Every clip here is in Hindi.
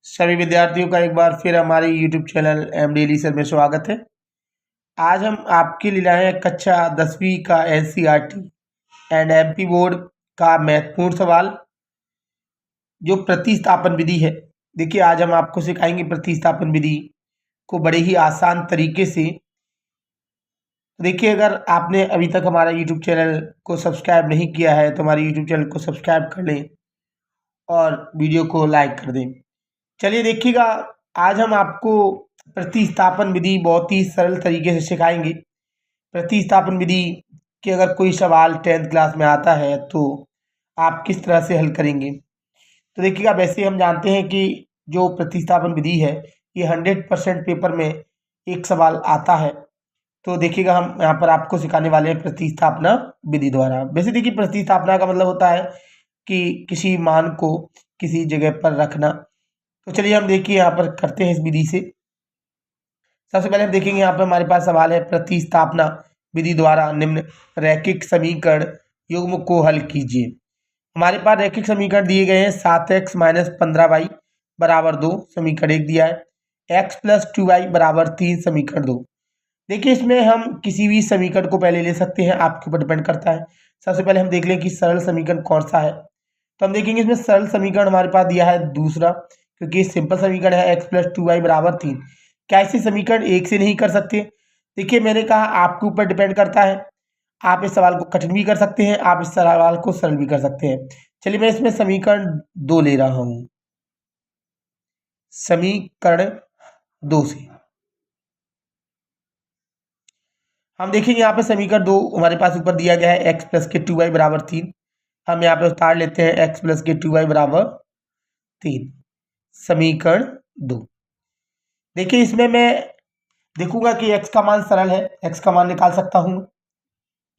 सभी विद्यार्थियों का एक बार फिर हमारे YouTube channel M daily sir में स्वागत है। आज हम आपके लिए लाए हैं कक्षा 10वीं का NCERT एंड MP बोर्ड का महत्वपूर्ण सवाल जो प्रतिस्थापन विधि है। देखिए, आज हम आपको सिखाएंगे प्रतिस्थापन विधि को बड़े ही आसान तरीके से। देखिए, अगर आपने अभी तक हमारा YouTube चैनल को सब्सक्राइब नहीं किया है तो हमारे YouTube चैनल को सब्सक्राइब कर लें और वीडियो को लाइक कर दें। चलिए देखिएगा, आज हम आपको प्रतिस्थापन विधि बहुत ही सरल तरीके से सिखाएंगे। प्रतिस्थापन विधि के अगर कोई सवाल 10th क्लास में आता है तो आप किस तरह से हल करेंगे। तो देखिएगा, वैसे हम जानते हैं कि जो प्रतिस्थापन विधि है ये 100% पेपर में एक सवाल आता है। तो देखिएगा, हम यहाँ पर आपको सिखाने वाले हैं प्रतिस्थापना विधि द्वारा। वैसे देखिए, प्रतिस्थापना का मतलब होता है कि किसी मान को किसी जगह पर रखना। तो चलिए हम देखिए यहाँ पर करते हैं इस विधि से। सबसे पहले हम देखेंगे, यहाँ पर हमारे पास सवाल है प्रतिस्थापना विधि द्वारा निम्न रैखिक समीकरण युग्म को हल कीजिए। हमारे पास रैखिक समीकरण दिए गए हैं 7x - 15y बराबर 2 समीकरण 1 दिया है, x + 2y बराबर 3 समीकरण 2। देखिए, इसमें हम किसी भी समीकरण को पहले ले सकते हैं, आपके ऊपर डिपेंड करता है। सबसे पहले हम देख लें कि सरल समीकरण कौन सा है। तो हम देखेंगे इसमें सरल समीकरण हमारे पास दिया है दूसरा, क्योंकि सिंपल समीकरण है x + 2y बराबर 3। क्या इसे समीकरण 1 से नहीं कर सकते? देखिए, मैंने कहा आपके ऊपर डिपेंड करता है। आप इस सवाल को कठिन भी कर सकते हैं, आप इस सवाल को सरल भी कर सकते हैं। चलिए मैं इसमें समीकरण 2 ले रहा हूं। समीकरण 2 से हम देखेंगे, यहाँ पे समीकरण 2 हमारे पास ऊपर दिया गया है x + के 2y बराबर 3। हम यहाँ पे उतार लेते हैं x + के 2y बराबर 3 समीकरण 2। देखिए, इसमें मैं देखूंगा कि x का मान सरल है, x का मान निकाल सकता हूं।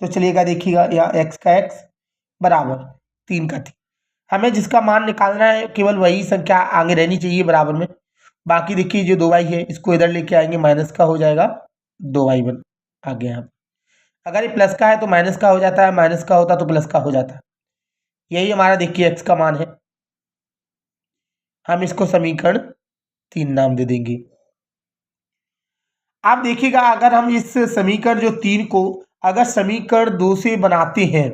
तो चलिएगा, देखिएगा यहाँ x का x बराबर 3 का 3। हमें जिसका मान निकालना है केवल वही संख्या आगे रहनी चाहिए बराबर में। बाकी देखिए, जो 2y है इसको इधर लेके आएंगे, माइनस का हो जाएगा 2y आगे। यहाँ अगर ये प्लस का है तो माइनस का हो जाता है, माइनस का होता तो प्लस का हो जाता है। यही हमारा देखिए x का मान है। हम इसको समीकरण 3 नाम दे देंगे। आप देखिएगा, अगर हम इस समीकरण जो 3 को अगर समीकरण 2 से बनाते हैं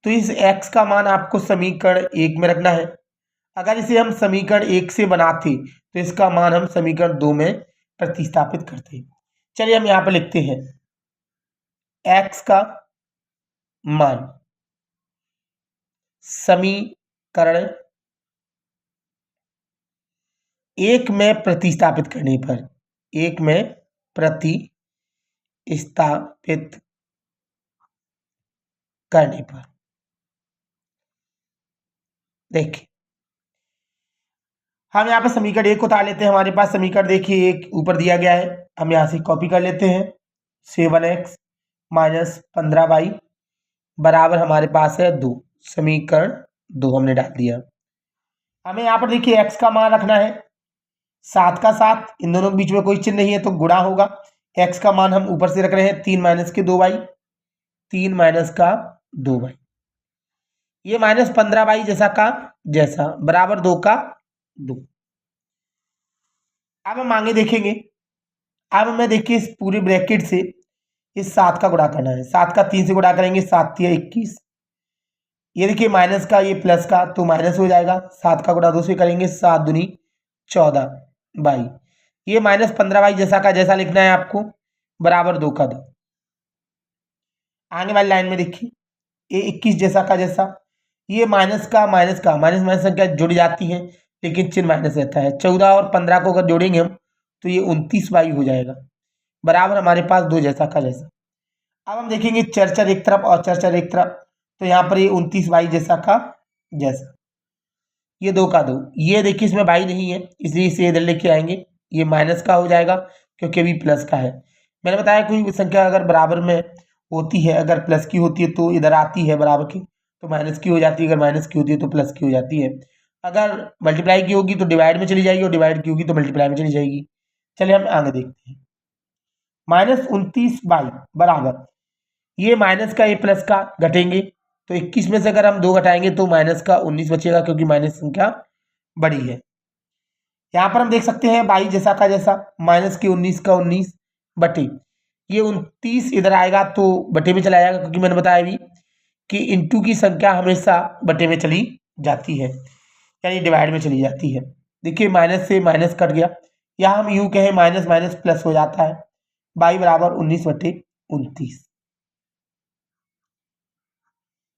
तो इस x का मान आपको समीकरण 1 में रखना है। अगर इसे हम समीकरण 1 से बनाते तो इसका मान हम समीकरण 2 में प्रतिस्थापित करते। चलिए हम यहाँ पर लिखते हैं x का मान समीकरण 1 में प्रतिस्थापित करने पर, 1 में प्रतिस्थापित करने पर देखिए, हम यहाँ पे समीकरण 1 को उतार लेते हैं। हमारे पास समीकरण देखिए 1 ऊपर दिया गया है, हम यहाँ से कॉपी कर लेते हैं। 7x - 15y बराबर हमारे पास है 2 समीकरण 2 हमने डाल दिया। हमें यहाँ पर देखिए x का मान रखना है 7 का 7, इन दोनों के बीच में कोई चिन्ह नहीं है तो गुणा होगा। x का मान हम ऊपर से रख रहे हैं 3 - के 2y, 3 - का 2y, ये -15y जैसा का जैसा बराबर 2 का 2। अब हम आगे देखेंगे। अब हमें देखिए इस पूरे ब्रैकेट से इस 7 का गुणा करना है। 7 का 3 से गुणा करेंगे, 7 × 21। ये देखिए माइनस का ये प्लस का तो माइनस हो जाएगा। 7 का गुणा 2 से करेंगे, 7 दूनी 14y, ये -15y जैसा का जैसा लिखना है आपको, बराबर 2 का 2। आगे वाली लाइन में देखिए ये 21 जैसा का जैसा, ये माइनस का माइनस संख्या जुड़ जाती है लेकिन चिन्ह माइनस रहता है। 14 और 15 को अगर जोड़ेंगे हम तो ये 29y हो जाएगा, बराबर हमारे पास 2 जैसा का जैसा। अब हम देखेंगे चर एक तरफ और चर एक तरफ, तो यहाँ पर ये 29y जैसा का जैसा, ये 2 का 2। ये देखिए इसमें y नहीं है इसलिए इसे इधर लेके आएंगे, ये माइनस का हो जाएगा क्योंकि अभी प्लस का है। मैंने बताया कोई संख्या अगर बराबर में होती है, अगर प्लस की होती है तो इधर आती है बराबर की, तो माइनस की हो जाती है, अगर माइनस की होती है तो प्लस की हो जाती है। अगर मल्टीप्लाई की होगी तो डिवाइड में चली जाएगी और डिवाइड की होगी तो मल्टीप्लाई में चली जाएगी। चलिए हम आगे देखते हैं। -29y बराबर, ये माइनस का ये प्लस का घटेंगे तो 21 में से अगर हम 2 घटाएंगे तो माइनस का 19 बचेगा, क्योंकि माइनस संख्या बड़ी है। यहाँ पर हम देख सकते हैं 22 जैसा का जैसा, माइनस के 19 का 19 बटे ये 29 इधर आएगा तो बटे में चला जाएगा, क्योंकि मैंने बताया अभी कि इंटू की संख्या हमेशा बटे में चली जाती है, यानी डिवाइड में चली जाती है। देखिए माइनस से माइनस कट गया, यहाँ हम यूँ कहें माइनस माइनस प्लस हो जाता है, 22 बराबर 19 बटे 29।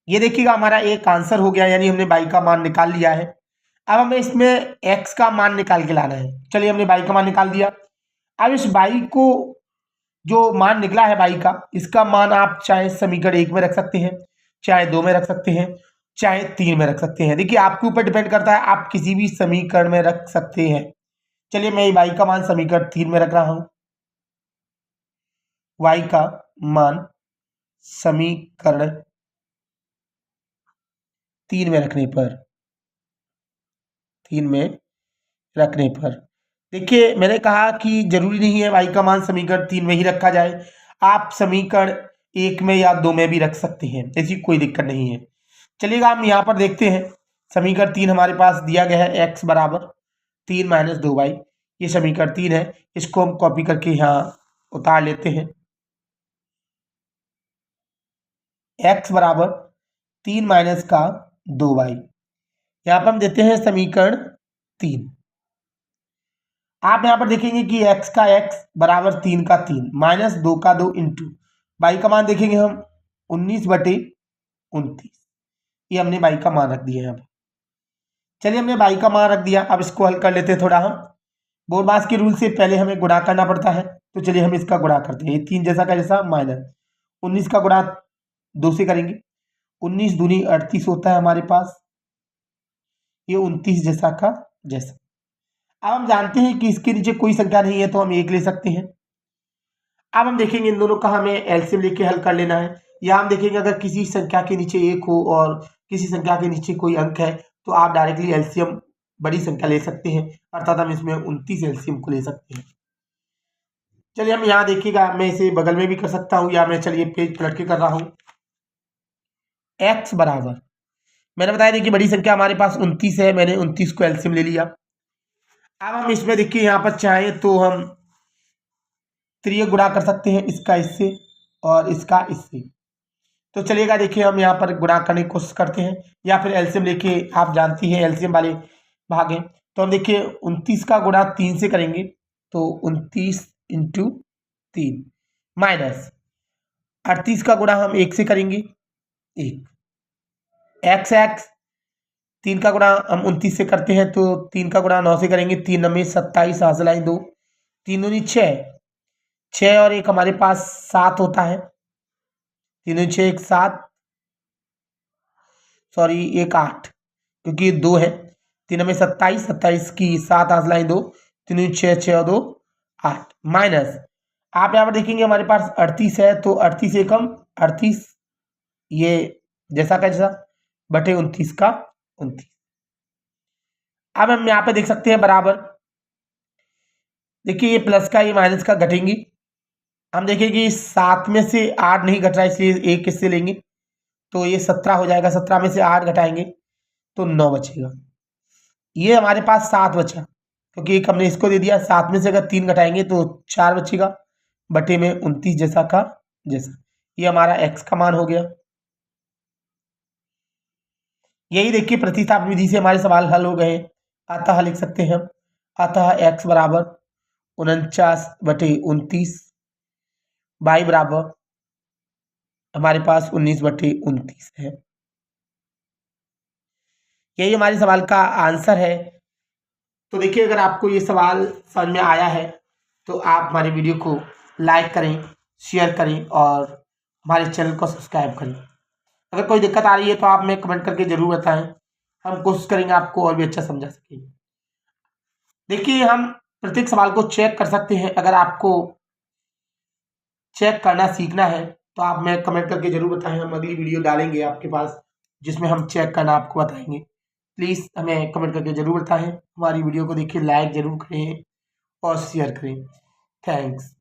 ये देखिएगा हमारा एक आंसर हो गया, यानी हमने y का मान निकाल लिया है। अब हमें इसमें x का मान निकाल के लाना है। चलिए हमने y का मान निकाल दिया। अब इस y को जो मान निकला है y का, इसका मान आप चाहे समीकरण 1 में रख सकते हैं, चाहे 2 में रख सकते हैं, चाहे 3 में रख सकते हैं। देखिए आपके ऊपर डिपेंड करता है, आप किसी भी समीकरण में रख सकते हैं। चलिए मैं y का मान समीकरण 3 में रख रहा हूं। y का मान समीकरण 3 में रखने पर देखिए मैंने कहा कि जरूरी नहीं है y का मान समीकरण 3 में ही रखा जाए, आप समीकरण 1 में या 2 में भी रख सकते हैं, ऐसी कोई दिक्कत नहीं है। चलिएगा हम यहाँ पर देखते हैं, समीकरण 3 हमारे पास दिया गया है, x बराबर 3 माइनस 2y, ये समीकरण 3 है। इसको हम कॉपी करके यहाँ उतार लेते हैं। x बराबर 3 माइनस का 2y, यहाँ पर हम देते हैं समीकरण 3। आप यहाँ पर देखेंगे कि x का x बराबर 3 का 3 माइनस 2 का 2 इंटू y का मान देखेंगे हम 19 बटे 29, ये हमने y का मान रख दिया यहाँ पर। चलिए हमने y का मान रख दिया, अब इसको हल कर लेते हैं थोड़ा हम। बोरमास के रूल से पहले हमें गुणा करना पड़ता है, तो चलिए हम इसका गुणा करते हैं। ये 3 जैसा का जैसा माइनस 19 का गुणा 2 से करेंगे, 19 दूनी 38 होता है हमारे पास, ये 29 जैसा का जैसा। अब हम जानते हैं कि इसके नीचे कोई संख्या नहीं है तो हम 1 ले सकते हैं। अब हम देखेंगे इन दोनों का हमें एलसीएम लेके हल कर लेना है। या हम देखेंगे अगर किसी संख्या के नीचे 1 हो और किसी संख्या के नीचे कोई अंक है तो आप डायरेक्टली एलसीएम बड़ी संख्या ले सकते हैं, अर्थात हम इसमें 29 एलसीएम को ले सकते हैं। चलिए हम यहाँ देखिएगा, मैं इसे बगल में भी कर सकता हूँ, या मैं चलिए पेज पलट के कर रहा हूँ। x बराबर, मैंने बताया देखिए बड़ी संख्या हमारे पास 29 है, मैंने 29 को एलसीएम ले लिया। अब हम इसमें देखिए यहाँ पर चाहें तो हम त्रिय गुणा कर सकते हैं, इसका इससे और इसका इससे। तो चलिएगा देखिए हम यहाँ पर गुणा करने की कोशिश करते हैं, या फिर एलसीएम लेके, आप जानती हैं एलसीएम वाले भाग हैं। तो हम देखिए 29 का गुणा 3 से करेंगे तो 29 इंटू 3 माइनस 38 का गुणा हम 1 से करेंगे 1, एक्स 3 का गुणा हम 29 से करते हैं तो 3 का गुणा 9 से करेंगे, 3 9 27 हासिल 2, 3 दूनी 6 और 1 हमारे पास 7 होता है, 3 दूनी 6 1 7, सॉरी 1 8, क्योंकि 2 है, 3 9 27 की 7 हासिल 2, 3 दूनी 6 6 और 2 8 माइनस, आप यहाँ पर देखेंगे हमारे पास 38 है तो 38 एकम 38, ये जैसा का जैसा बटे 29 का 29। अब हम यहाँ पे देख सकते हैं बराबर, देखिए ये प्लस का ये माइनस का घटेंगे, हम देखेंगे कि 7 में से 8 नहीं घट रहा है, इसलिए 1 किससे लेंगे तो ये 17 हो जाएगा, 17 में से 8 घटाएंगे तो 9 बचेगा। ये हमारे पास 7 बचा, क्योंकि एक हमने इसको दे दिया, 7 में से अगर 3 घटाएंगे तो 4 बचेगा, बटे में 29 जैसा का जैसा। ये हमारा x का मान हो गया। यही देखिए प्रतिस्थापन विधि से हमारे सवाल हल हो गए। अतः लिख सकते हैं हम, अतः x बराबर 49 बटे 29, y बराबर हमारे पास 19 बटे 29 है। यही हमारे सवाल का आंसर है। तो देखिए अगर आपको ये सवाल समझ में आया है तो आप हमारे वीडियो को लाइक करें, शेयर करें और हमारे चैनल को सब्सक्राइब करें। अगर कोई दिक्कत आ रही है तो आप हमें कमेंट करके जरूर बताएं, हम कोशिश करेंगे आपको और भी अच्छा समझा सकें। देखिए हम प्रत्येक सवाल को चेक कर सकते हैं, अगर आपको चेक करना सीखना है तो आप हमें कमेंट करके जरूर बताएं, हम अगली वीडियो डालेंगे आपके पास जिसमें हम चेक करना आपको बताएंगे। प्लीज़ हमें कमेंट करके जरूर बताएं, हमारी वीडियो को देखिए, लाइक जरूर करें और शेयर करें। थैंक्स।